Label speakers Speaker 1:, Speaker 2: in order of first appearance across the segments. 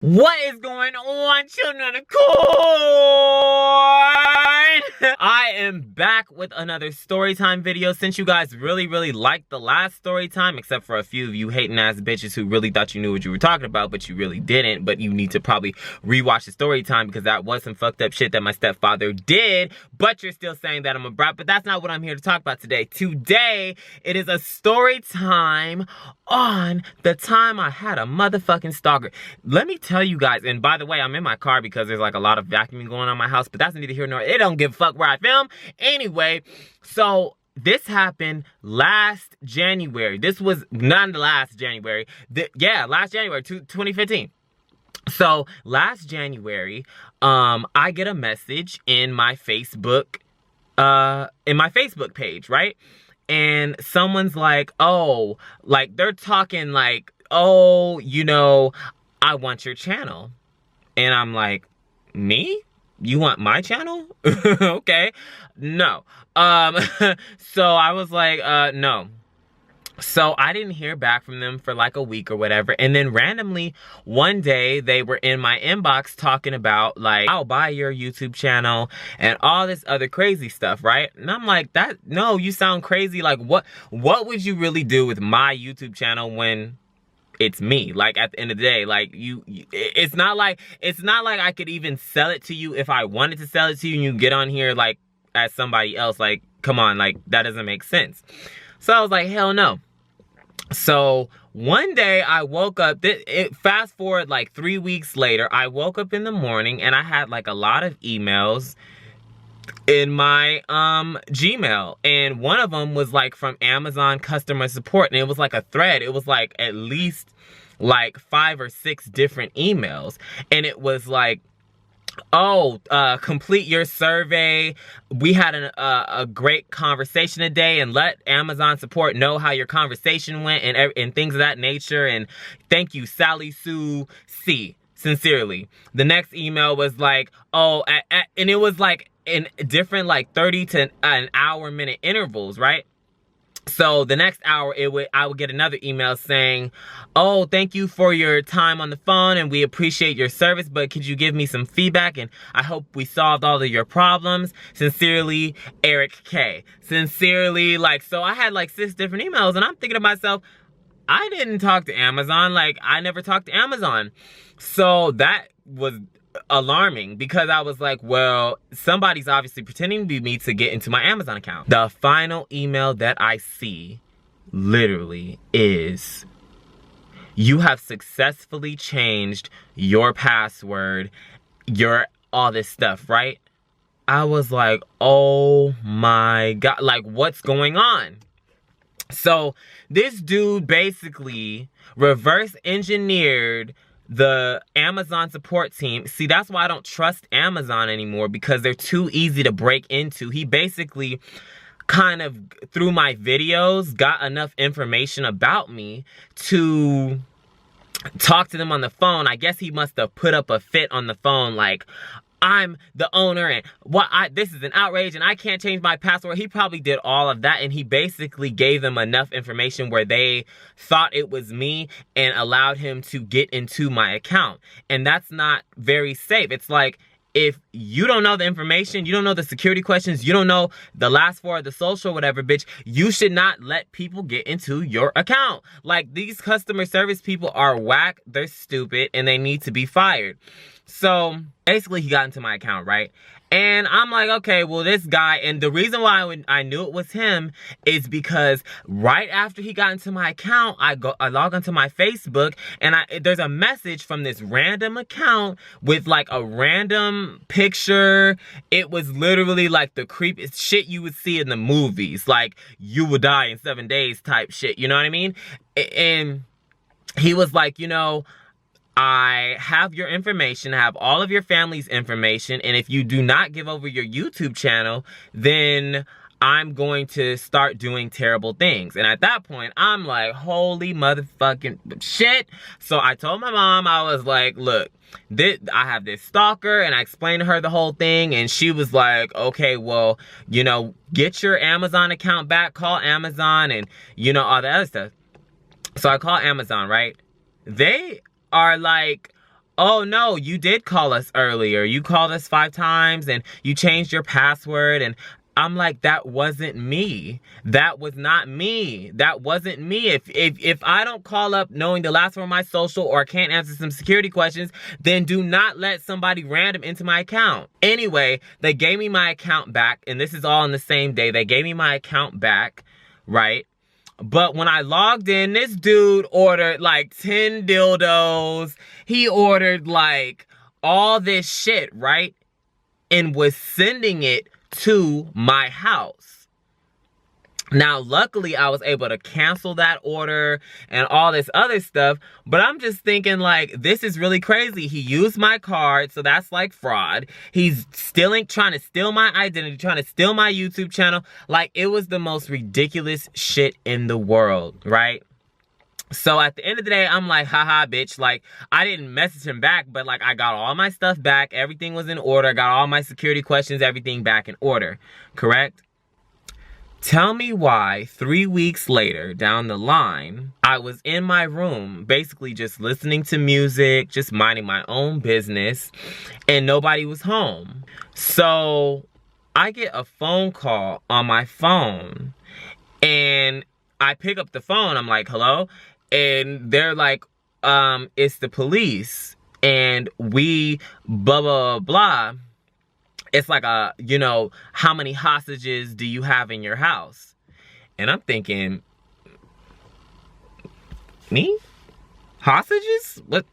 Speaker 1: What is going on, children of the corn? I am back with another Storytime video. Since you guys really liked the last Storytime, except for a few of you hating ass bitches who really thought you knew what you were talking about, but you really didn't. But you need to probably rewatch the Storytime because that was some fucked up shit that my stepfather did. But you're still saying that I'm a brat, but that's not what I'm here to talk about today. Today, it is a Storytime on the time I had a motherfucking stalker. Let me tell you guys, and by the way, I'm in my car because there's like a lot of vacuuming going on in my house, but that's neither here nor there. It don't give a fuck where I film. Anyway, so this happened last January. This was not the last January. Last January, 2015. So last January, I get a message in my Facebook page, right? And someone's like, oh, like they're talking like, oh, you know, I want your channel. And I'm like, me? You want my channel? Okay. No. So I was like, no. So I didn't hear back from them for like a week or whatever. And then randomly one day they were in my inbox talking about like, I'll buy your YouTube channel and all this other crazy stuff, right? And I'm like, no, you sound crazy. Like what would you really do with my YouTube channel when it's me? Like at the end of the day, like it's not like I could even sell it to you if I wanted to sell it to you and you get on here like as somebody else. Like, come on, like that doesn't make sense. So I was like, hell no. So one day I woke up, fast forward like 3 weeks later, I woke up in the morning and I had like a lot of emails in my Gmail, and one of them was like from Amazon customer support, and it was like a thread. It was like at least like 5 or 6 different emails, and it was like, oh, complete your survey. We had a great conversation today, and let Amazon support know how your conversation went and things of that nature. And thank you, Sally Sue C. Sincerely. The next email was like, oh, and it was like in different like 30 to an hour minute intervals, right? So the next hour, I would get another email saying, oh, thank you for your time on the phone and we appreciate your service, but could you give me some feedback? And I hope we solved all of your problems. Sincerely, Eric K. Sincerely, like, so I had like 6 different emails, and I'm thinking to myself, I didn't talk to Amazon. Like, I never talked to Amazon. So that was alarming because I was like, well, somebody's obviously pretending to be me to get into my Amazon account. The final email that I see literally is, you have successfully changed your password, all this stuff, right? I was like, oh my God, like what's going on? So this dude basically reverse engineered the Amazon support team. See, that's why I don't trust Amazon anymore, because they're too easy to break into. He basically kind of, through my videos, got enough information about me to talk to them on the phone. I guess he must have put up a fit on the phone like, I'm the owner and this is an outrage and I can't change my password. He probably did all of that, and he basically gave them enough information where they thought it was me and allowed him to get into my account. And that's not very safe. It's like, if you don't know the information, you don't know the security questions, you don't know the last 4 of the social, whatever, bitch, you should not let people get into your account. Like, these customer service people are whack, they're stupid, and they need to be fired. So basically he got into my account, right? And I'm like, okay, well, this guy, and the reason why I knew it was him is because right after he got into my account, I log onto my Facebook, and there's a message from this random account with like a random picture. It was literally like the creepiest shit you would see in the movies, like you will die in 7 days type shit, you know what I mean? And he was like, you know, I have your information, I have all of your family's information, and if you do not give over your YouTube channel, then I'm going to start doing terrible things. And at that point, I'm like, holy motherfucking shit. So I told my mom, I was like, look, I have this stalker, and I explained to her the whole thing, and she was like, okay, well, you know, get your Amazon account back, call Amazon, and, you know, all that other stuff. So I call Amazon, right? They are like, oh no, you did call us earlier. You called us 5 times and you changed your password. And I'm like, that wasn't me. That was not me. That wasn't me. If I don't call up knowing the last one of my social or can't answer some security questions, then do not let somebody random into my account. Anyway, they gave me my account back, and this is all on the same day. They gave me my account back, right? But when I logged in, this dude ordered like 10 dildos. He ordered like all this shit, right? And was sending it to my house. Now, luckily, I was able to cancel that order and all this other stuff, but I'm just thinking, like, this is really crazy. He used my card, so that's like fraud. He's trying to steal my identity, trying to steal my YouTube channel. Like, it was the most ridiculous shit in the world, right? So at the end of the day, I'm like, haha, bitch. Like, I didn't message him back, but like, I got all my stuff back. Everything was in order. Got all my security questions, everything back in order. Correct? Tell me why 3 weeks later down the line, I was in my room, basically just listening to music, just minding my own business, and nobody was home. So I get a phone call on my phone, and I pick up the phone. I'm like, hello? And they're like, it's the police, and we blah, blah, blah. It's like you know, how many hostages do you have in your house? And I'm thinking, me? Hostages? What?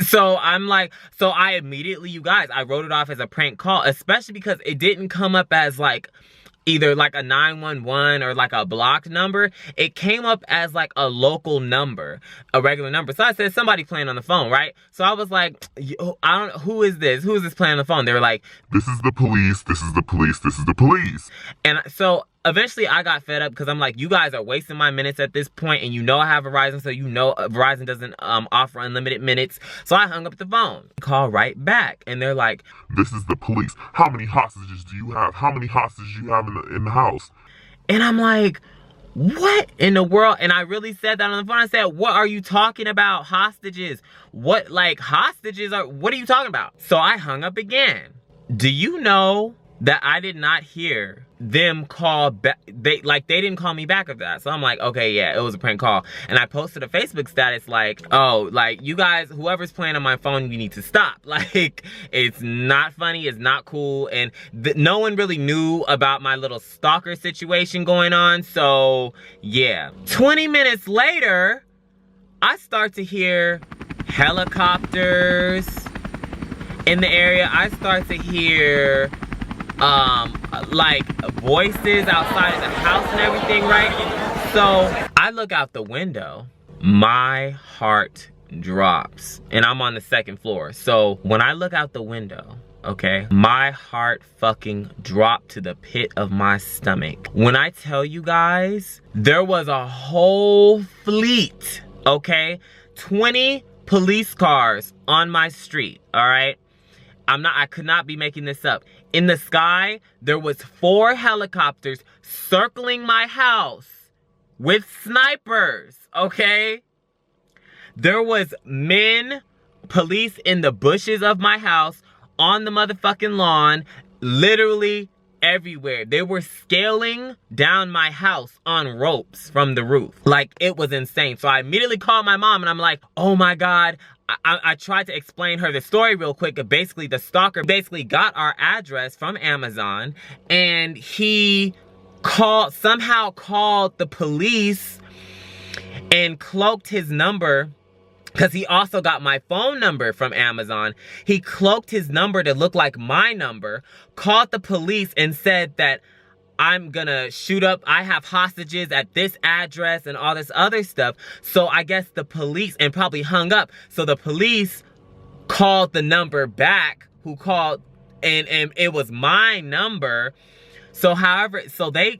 Speaker 1: So I'm like, so I immediately, you guys, I wrote it off as a prank call, especially because it didn't come up as like, either like a 911 or like a blocked number. It came up as like a local number, a regular number. So I said, somebody playing on the phone, right? So I was like, I don't know, who is this? Who is this playing on the phone? They were like,
Speaker 2: this is the police, this is the police, this is the police.
Speaker 1: And so eventually I got fed up because I'm like, you guys are wasting my minutes at this point, and you know I have Verizon, so you know Verizon doesn't offer unlimited minutes. So I hung up the phone. Call right back, and they're like,
Speaker 2: this is the police. How many hostages do you have? How many hostages do you have in the house?
Speaker 1: And I'm like, what in the world? And I really said that on the phone. I said, what are you talking about? Hostages? What, like, hostages are, what are you talking about? So I hung up again. Do you know that I did not hear them call back? They didn't call me back after that. So I'm like, okay, yeah, it was a prank call. And I posted a Facebook status like, oh, like, you guys, whoever's playing on my phone, you need to stop. Like, it's not funny, it's not cool. And no one really knew about my little stalker situation going on. So yeah, 20 minutes later, I start to hear helicopters in the area. I start to hear like voices outside of the house and everything, right? So I look out the window, my heart drops, and I'm on the 2nd floor. So when I look out the window, okay, my heart fucking dropped to the pit of my stomach. When I tell you guys, there was a whole fleet, okay, 20 police cars on my street, all right? I could not be making this up. In the sky, there was 4 helicopters circling my house with snipers, okay? There was police in the bushes of my house, on the motherfucking lawn, literally everywhere. They were scaling down my house on ropes from the roof. Like, it was insane. So I immediately called my mom, and I'm like, oh my God. I tried to explain her the story real quick. Basically, the stalker basically got our address from Amazon, and he somehow called the police and cloaked his number, because he also got my phone number from Amazon. He cloaked his number to look like my number, called the police and said that I'm gonna shoot up, I have hostages at this address and all this other stuff. So I guess the police, and probably hung up. So the police called the number back, who called, and it was my number. So however,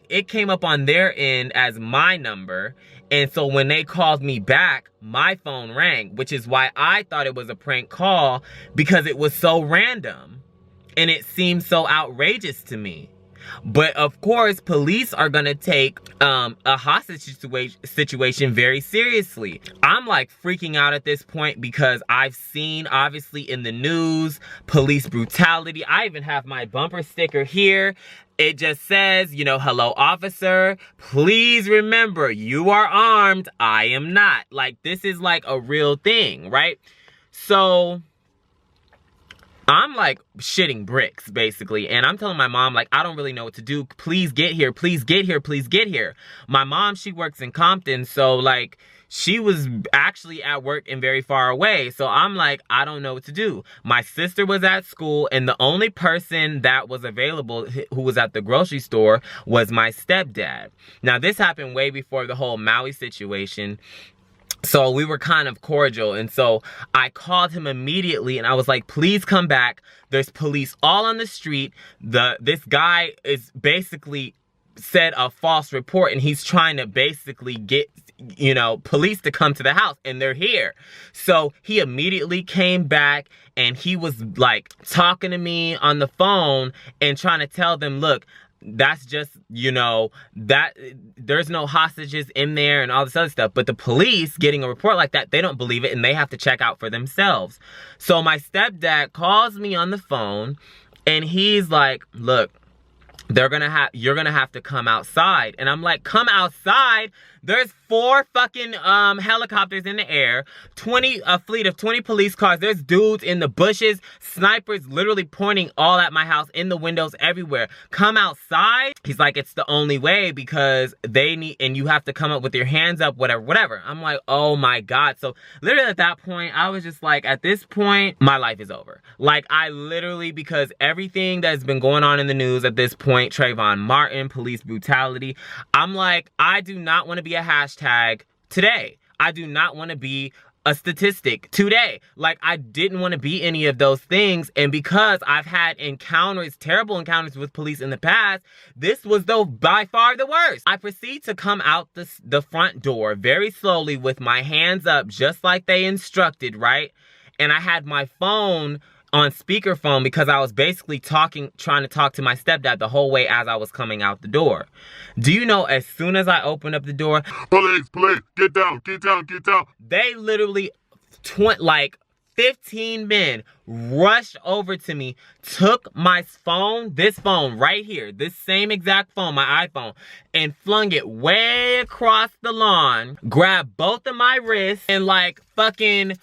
Speaker 1: it came up on their end as my number. And so when they called me back, my phone rang, which is why I thought it was a prank call, because it was so random and it seemed so outrageous to me. But of course, police are gonna take a hostage situation very seriously. I'm like freaking out at this point because I've seen, obviously, in the news, police brutality. I even have my bumper sticker here. It just says, you know, hello, officer. Please remember, you are armed. I am not. Like, this is like a real thing, right? So I'm like shitting bricks, basically. And I'm telling my mom, like, I don't really know what to do. Please get here. Please get here. Please get here. My mom, she works in Compton. So, like, she was actually at work and very far away. So I'm like, I don't know what to do. My sister was at school, and the only person that was available who was at the grocery store was my stepdad. Now, this happened way before the whole Maui situation. So we were kind of cordial, and so I called him immediately, and I was like, please come back. There's police all on the street. This guy is basically said a false report, and he's trying to basically get, you know, police to come to the house, and they're here. So he immediately came back, and he was like talking to me on the phone and trying to tell them, look, that's just, you know, that there's no hostages in there and all this other stuff. But the police getting a report like that, they don't believe it, and they have to check out for themselves. So my stepdad calls me on the phone, and he's like, look, you're gonna have to come outside. And I'm like, come outside? There's 4 fucking helicopters in the air, a fleet of 20 police cars. There's dudes in the bushes, snipers literally pointing all at my house, in the windows, everywhere. Come outside? He's like, it's the only way because they need, and you have to come up with your hands up, whatever. I'm like, oh my God. So literally at that point, I was just like, at this point, my life is over. Like, I literally, because everything that's been going on in the news at this point, Trayvon Martin, police brutality, I'm like, I do not want to be a hashtag today. I do not want to be a statistic today. Like, I didn't want to be any of those things. And because I've had encounters, terrible encounters with police in the past, this was by far the worst. I proceed to come out the front door very slowly with my hands up, just like they instructed, right? And I had my phone on speakerphone because I was basically trying to talk to my stepdad the whole way as I was coming out the door. Do you know, as soon as I opened up the door,
Speaker 2: Police, get down.
Speaker 1: They literally, like 15 men rushed over to me, took my phone, this phone right here, this same exact phone, my iPhone, and flung it way across the lawn, grabbed both of my wrists, and like fucking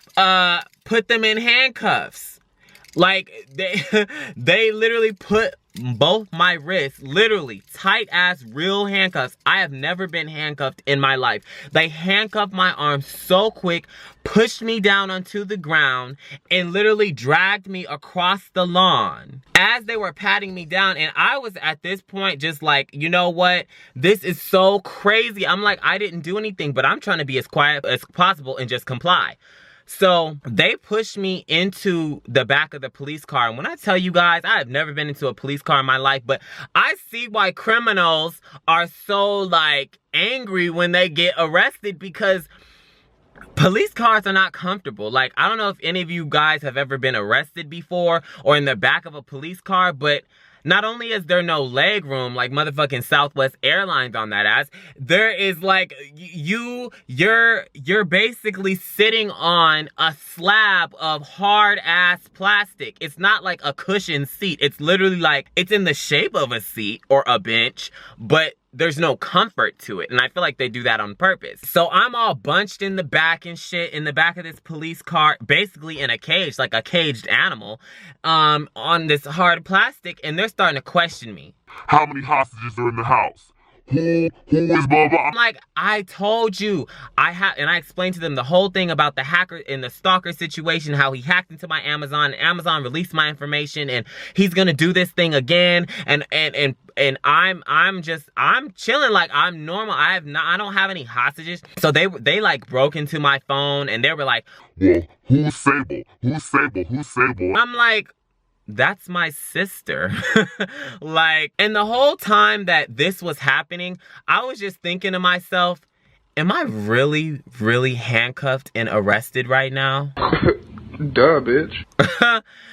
Speaker 1: put them in handcuffs. Like, they literally put both my wrists, literally tight ass real handcuffs. I have never been handcuffed in my life. They handcuffed my arms so quick, pushed me down onto the ground, and literally dragged me across the lawn as they were patting me down. And I was at this point just like, you know what? This is so crazy. I'm like, I didn't do anything, but I'm trying to be as quiet as possible and just comply. So they pushed me into the back of the police car. And when I tell you guys, I have never been into a police car in my life, but I see why criminals are so like angry when they get arrested, because police cars are not comfortable. Like, I don't know if any of you guys have ever been arrested before or in the back of a police car, but not only is there no leg room like motherfucking Southwest Airlines on that ass, there is like, you're basically sitting on a slab of hard ass plastic. It's not like a cushioned seat. It's literally like, it's in the shape of a seat or a bench, but there's no comfort to it. And I feel like they do that on purpose. So I'm all bunched in the back and shit, in the back of this police car, basically in a cage, like a caged animal, on this hard plastic, and they're starting to question me.
Speaker 2: How many hostages are in the house? Who is blah blah?
Speaker 1: I'm like, I told you. And I explained to them the whole thing about the hacker and the stalker situation, how he hacked into my Amazon, and Amazon released my information, and he's gonna do this thing again. And I'm chilling like I'm normal. I don't have any hostages. So they like broke into my phone, and they were like,
Speaker 2: well, who's Sable? Who's Sable?
Speaker 1: I'm like, that's my sister. Like, and the whole time that this was happening, I was just thinking to myself, am I really, really handcuffed and arrested right now?
Speaker 3: Duh, bitch.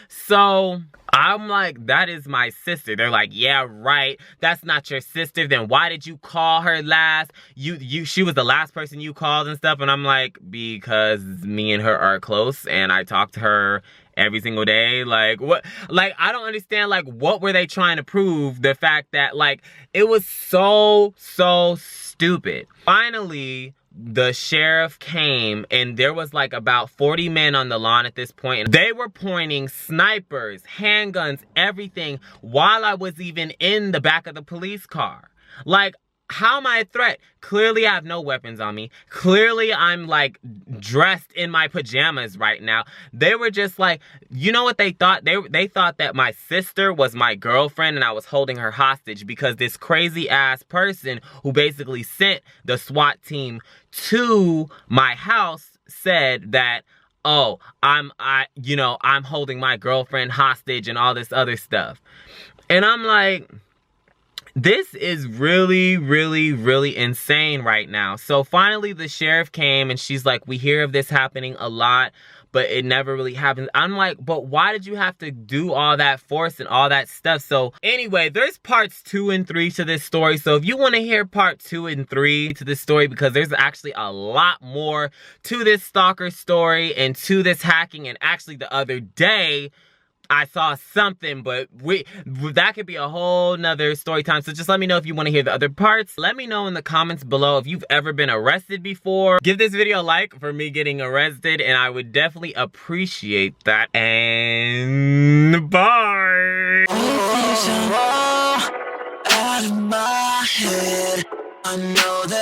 Speaker 1: So I'm like, that is my sister. They're like, yeah, right. That's not your sister. Then why did you call her last? She was the last person you called and stuff. And I'm like, because me and her are close and I talk to her every single day. Like, what? Like, I don't understand, like, what were they trying to prove? The fact that, like, it was so stupid. Finally, the sheriff came and there was like about 40 men on the lawn at this point, and they were pointing snipers, handguns, everything while I was even in the back of the police car. Like, how am I a threat? Clearly I have no weapons on me. Clearly I'm like dressed in my pajamas right now. They were just like, you know what they thought? They thought that my sister was my girlfriend and I was holding her hostage because this crazy ass person who basically sent the SWAT team to my house said that, oh, I'm holding my girlfriend hostage and all this other stuff. And I'm like, this is really insane right now. So finally the sheriff came and she's like, we hear of this happening a lot, but it never really happens. I'm like, but why did you have to do all that force and all that stuff? So anyway, there's parts 2 and 3 to this story. So if you want to hear part 2 and 3 to this story, because there's actually a lot more to this stalker story and to this hacking. And actually the other day, I saw something, but that could be a whole nother story time. So just let me know if you want to hear the other parts. Let me know in the comments below if you've ever been arrested before. Give this video a like for me getting arrested, and I would definitely appreciate that. And bye. Out of my head, I know that